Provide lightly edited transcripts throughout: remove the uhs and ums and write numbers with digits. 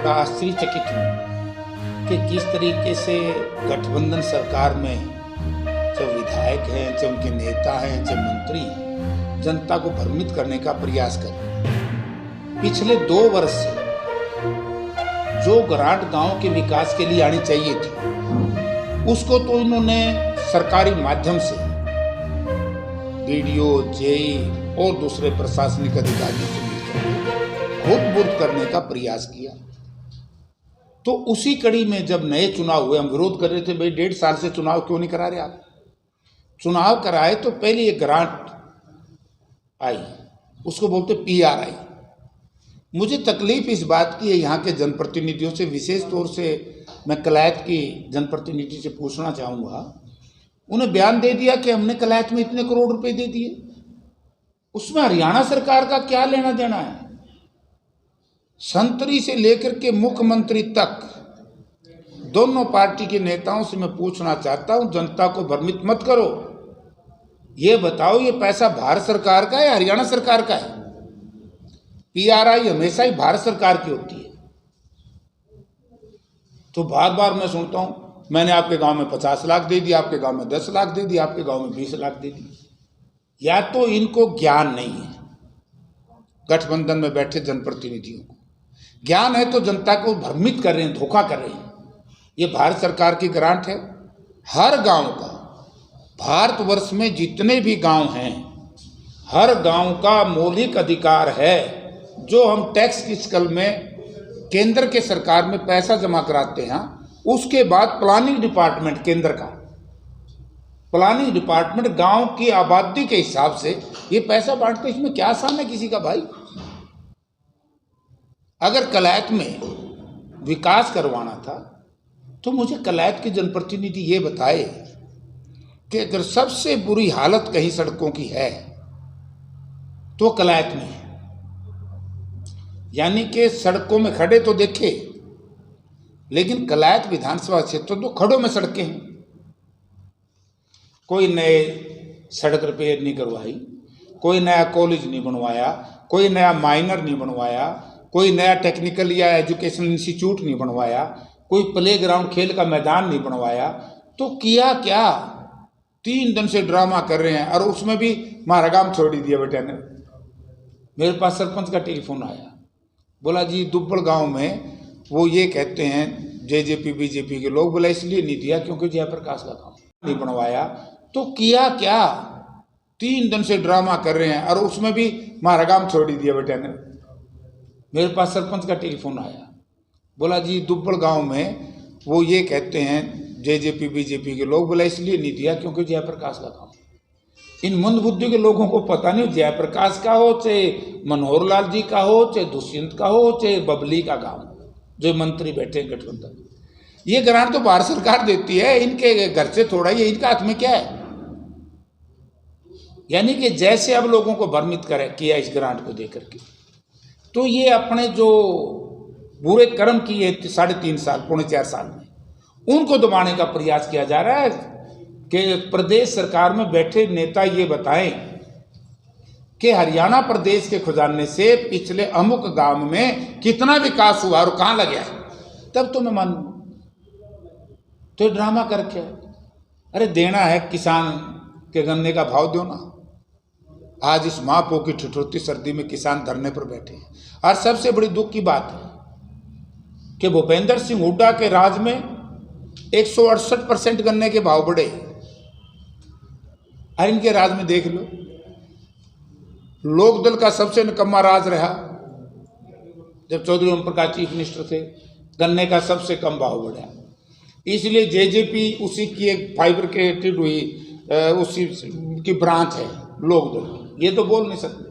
बड़ा आश्चर्यचकित हूँ कि किस तरीके से गठबंधन सरकार में जो विधायक हैं, जो उनके नेता हैं, जो मंत्री हैं, जनता को भ्रमित करने का प्रयास कर रहे हैं। पिछले 2 वर्ष से जो ग्रांट गांव के विकास के लिए आनी चाहिए थी, उसको तो इन्होंने सरकारी माध्यम से बीडीओ, जेई और दूसरे प्रशासनिक अधिकारियों से मिलकर खुद करने का प्रयास किया। तो उसी कड़ी में जब नए चुनाव हुए, हम विरोध कर रहे थे, भाई 1.5 साल से चुनाव क्यों नहीं करा रहे आप? चुनाव कराए तो पहले ये ग्रांट आई, उसको बोलते PRI। मुझे तकलीफ इस बात की है, यहाँ के जनप्रतिनिधियों से, विशेष तौर से मैं कलायत की जनप्रतिनिधि से पूछना चाहूँगा। उन्हें बयान दे दिया कि हमने कलायत में इतने करोड़ रुपए दे दिए, उसमें हरियाणा सरकार का क्या लेना देना है? संतरी से लेकर के मुख्यमंत्री तक दोनों पार्टी के नेताओं से मैं पूछना चाहता हूं, जनता को भ्रमित मत करो। ये बताओ, ये पैसा भारत सरकार का है या हरियाणा सरकार का है? PRI हमेशा ही भारत सरकार की होती है। तो बार बार मैं सुनता हूं, मैंने आपके गांव में 50 लाख दे दिया, आपके गांव में 10 लाख दे दिया, आपके गांव में 20 लाख दे दिया। या तो इनको ज्ञान नहीं है, गठबंधन में बैठे जनप्रतिनिधियों को ज्ञान है तो जनता को भ्रमित कर रहे हैं, धोखा कर रहे हैं। ये भारत सरकार की ग्रांट है। हर गांव का, भारतवर्ष में जितने भी गांव हैं, हर गांव का मौलिक अधिकार है। जो हम टैक्स की शक्ल में केंद्र के सरकार में पैसा जमा कराते हैं, उसके बाद प्लानिंग डिपार्टमेंट, केंद्र का प्लानिंग डिपार्टमेंट गांव की आबादी के हिसाब से ये पैसा बांटते। इसमें क्या आसान है किसी का भाई? अगर कलायत में विकास करवाना था तो मुझे कलायत के जनप्रतिनिधि ये बताए कि अगर सबसे बुरी हालत कहीं सड़कों की है तो कलायत में है। यानी कि सड़कों में खड़े तो देखे, लेकिन कलायत विधानसभा क्षेत्र तो खड़ों में सड़कें हैं। कोई नए सड़क रिपेयर नहीं करवाई, कोई नया कॉलेज नहीं बनवाया, कोई नया माइनर नहीं बनवाया, कोई नया टेक्निकल या एजुकेशनल इंस्टीट्यूट नहीं बनवाया, कोई प्लेग्राउंड, खेल का मैदान नहीं बनवाया। तो किया क्या? 3 दिन से ड्रामा कर रहे हैं। और उसमें भी महारागाम छोड़ी दिया बेटा ने। मेरे पास सरपंच का टेलीफोन आया, बोला जी दुब्बड़ गांव में वो ये कहते हैं JJP BJP के लोग, बोला इसलिए नहीं दिया क्योंकि जयप्रकाश का काम नहीं बनवाया। तो किया क्या? 3 दिन से ड्रामा कर रहे हैं। और उसमें भी महारागाम छोड़ी दिया बेटा ने। मेरे पास सरपंच का टेलीफोन आया, बोला जी दुब्बड़ गांव में वो ये कहते हैं JJP BJP के लोग, बोला इसलिए नहीं दिया क्योंकि जयप्रकाश का काम। इन मंदबुद्धि के लोगों को पता नहीं, जयप्रकाश का हो, चाहे मनोहर लाल जी का हो, चाहे दुष्यंत का हो, चाहे बबली का गांव, जो मंत्री बैठे हैं गठबंधन, ये ग्रांट तो भारत सरकार देती है। इनके घर से थोड़ा ही, इनका हाथ में क्या है? यानी कि जैसे अब लोगों को भ्रमित किया इस ग्रांट को देकर के, तो ये अपने जो बुरे कर्म किए 3.5 साल, 3.25 साल में, उनको दबाने का प्रयास किया जा रहा है कि प्रदेश सरकार में बैठे नेता ये बताएं कि हरियाणा प्रदेश के खजाने से पिछले अमुक गांव में कितना विकास हुआ और कहाँ लगा है, तब तो मैं मानूं। तो ड्रामा करके, अरे देना है किसान के गन्ने का भाव दो ना। आज इस महापो की ठिठुरती सर्दी में किसान धरने पर बैठे हैं। और सबसे बड़ी दुख की बात है कि भूपेंद्र सिंह हुड्डा के राज में 168% गन्ने के भाव बढ़े। और इनके राज में देख लो, लोकदल का सबसे निकम्मा राज रहा। जब चौधरी ओम प्रकाश चीफ मिनिस्टर थे, गन्ने का सबसे कम भाव बढ़ा। इसलिए JJP उसी की एक फाइबर क्रिएटेड हुई, उसी की ब्रांच है लोकदल। ये तो बोल नहीं सकते,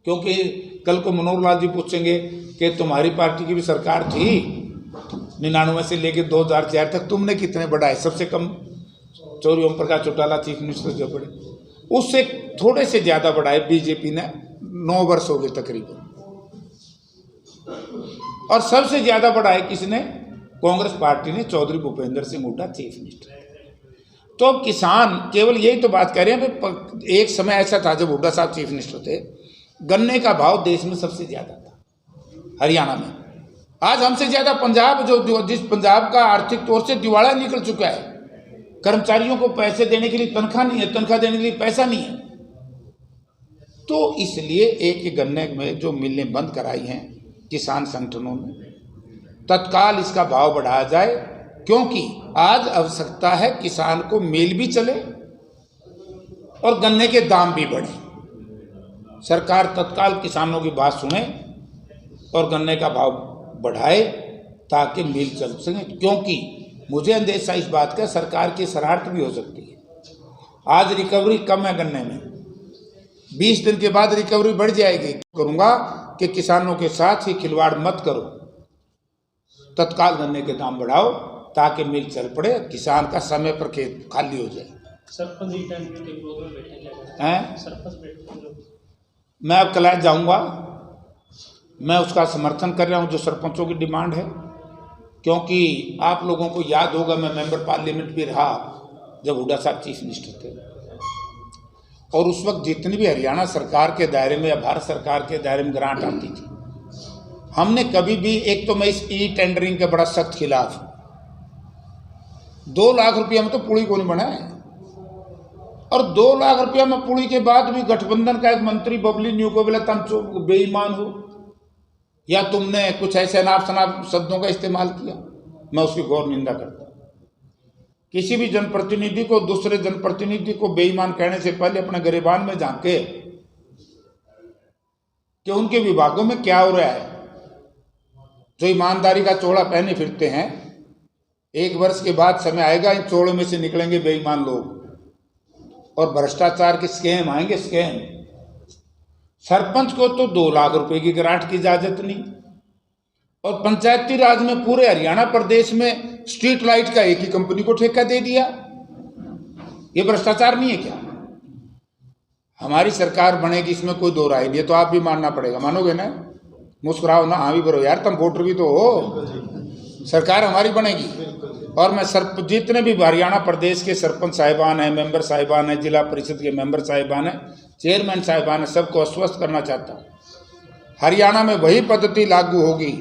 क्योंकि कल को मनोहर लाल जी पूछेंगे कि तुम्हारी पार्टी की भी सरकार थी 99 से लेकर 2004 तक, तुमने कितने बढ़ाए? सबसे कम चौधरी ओम प्रकाश चौटाला चीफ मिनिस्टर जो बढ़े, उससे थोड़े से ज़्यादा बढ़ाए BJP ने। 9 वर्ष हो गए तकरीबन। और सबसे ज़्यादा बढ़ाए किसने? कांग्रेस पार्टी ने, चौधरी भूपेंद्र सिंह हुड्डा चीफ मिनिस्टर। तो अब किसान केवल यही तो बात कर रहे हैं। एक समय ऐसा था जब हुड्डा साहब चीफ मिनिस्टर थे, गन्ने का भाव देश में सबसे ज़्यादा था, हरियाणा में। आज हमसे ज़्यादा पंजाब जो जिस पंजाब का आर्थिक तौर से दिवाला निकल चुका है, कर्मचारियों को पैसे देने के लिए तनख्वाह नहीं है, तनख्वाह देने के लिए पैसा नहीं है। तो इसलिए एक गन्ने में जो मिलें बंद कराई हैं किसान संगठनों ने, तत्काल इसका भाव बढ़ाया जाए, क्योंकि आज आवश्यकता है किसान को मिल भी चले और गन्ने के दाम भी बढ़े। सरकार तत्काल किसानों की बात सुने और गन्ने का भाव बढ़ाए ताकि मिल चल सके, क्योंकि मुझे अंदेशा इस बात का सरकार की शरारत भी हो सकती है। आज रिकवरी कम है गन्ने में, 20 दिन के बाद रिकवरी बढ़ जाएगी। करूँगा कि किसानों के साथ ही खिलवाड़ मत करो, तत्काल गन्ने के दाम बढ़ाओ ताकि मिल चल पड़े, किसान का समय पर खेत खाली हो जाए। सरपंच मैं अब कल जाऊँगा, मैं उसका समर्थन कर रहा हूँ जो सरपंचों की डिमांड है, क्योंकि आप लोगों को याद होगा मैं मेंबर पार्लियामेंट भी रहा जब हुड्डा साहब चीफ मिनिस्टर थे, और उस वक्त जितनी भी हरियाणा सरकार के दायरे में या भारत सरकार के दायरे में ग्रांट आती थी, हमने कभी भी, एक तो मैं इस ई टेंडरिंग के बड़ा सख्त खिलाफ, 2 लाख रुपया में तो पुली को नहीं बनाए, और 2 लाख रुपया में पुली के बाद भी गठबंधन का एक मंत्री बबली न्यू को बोला तुम बेईमान हो या तुमने कुछ ऐसे अनाप शनाप शब्दों का इस्तेमाल किया। मैं उसकी घोर निंदा करता हूँ। किसी भी जनप्रतिनिधि को दूसरे जनप्रतिनिधि को बेईमान कहने से पहले अपने गिरेबान में झांके कि उनके विभागों में क्या हो रहा है। जो ईमानदारी का चोला पहने फिरते हैं, 1 वर्ष के बाद समय आएगा इन चोलों में से निकलेंगे बेईमान लोग और भ्रष्टाचार के स्कैम आएंगे, स्कैम। सरपंच को तो 2 लाख रुपए की ग्रांट की इजाजत नहीं, और पंचायती राज में पूरे हरियाणा प्रदेश में स्ट्रीट लाइट का एक ही कंपनी को ठेका दे दिया। ये भ्रष्टाचार नहीं है क्या? हमारी सरकार बनेगी, इसमें कोई दो राय नहीं है, तो आप भी मानना पड़ेगा। मानोगे ना? मुस्कुराओ ना, हाँ भी भरो यार, तुम वोटर भी तो हो। सरकार हमारी बनेगी, और मैं जितने भी हरियाणा प्रदेश के सरपंच साहिबान हैं, मेंबर साहिबान हैं, जिला परिषद के मेंबर साहिबान हैं, चेयरमैन साहिबान हैं, सबको आश्वस्त करना चाहता हूँ, हरियाणा में वही पद्धति लागू होगी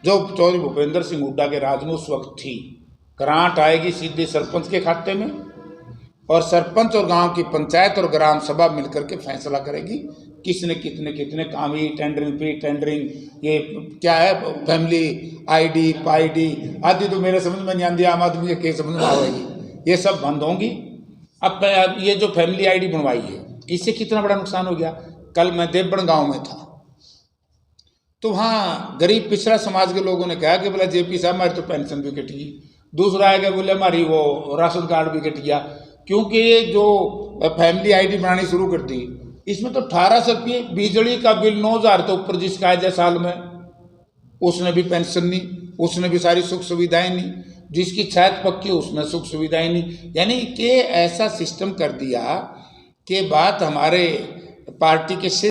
जो चौधरी भूपेंद्र सिंह हुड्डा के राज में उस वक्त थी। ग्रांट आएगी सीधे सरपंच के खाते में, और सरपंच और गांव की पंचायत और ग्राम सभा मिलकर के फैसला करेगी किसने कितने काम, ये टेंडरिंग पे टेंडरिंग, ये क्या है, फैमिली आईडी पाईडी आदि तो मेरे समझ में नहीं आती, आम आदमी के समझ में आएगी, ये सब बंद होंगी। अब ये जो फैमिली आईडी बनवाई है, इससे कितना बड़ा नुकसान हो गया। कल मैं देवबन गाँव में था, तो वहाँ गरीब पिछड़ा समाज के लोगों ने कहा कि बोला जेपी साहब हमारी तो पेंशन भी कट गई। दूसरा आएगा बोले हमारी वो राशन कार्ड भी कट गया, क्योंकि ये जो फैमिली आईडी बनानी शुरू कर दी, इसमें तो 1800 रुपये बिजली का बिल 9000 तो ऊपर जिसका है साल में, उसने भी पेंशन नहीं, उसने भी सारी सुख सुविधाएं नहीं, जिसकी छत पक्की उसने सुख सुविधाएं नहीं। यानी कि ऐसा सिस्टम कर दिया कि बात हमारे पार्टी के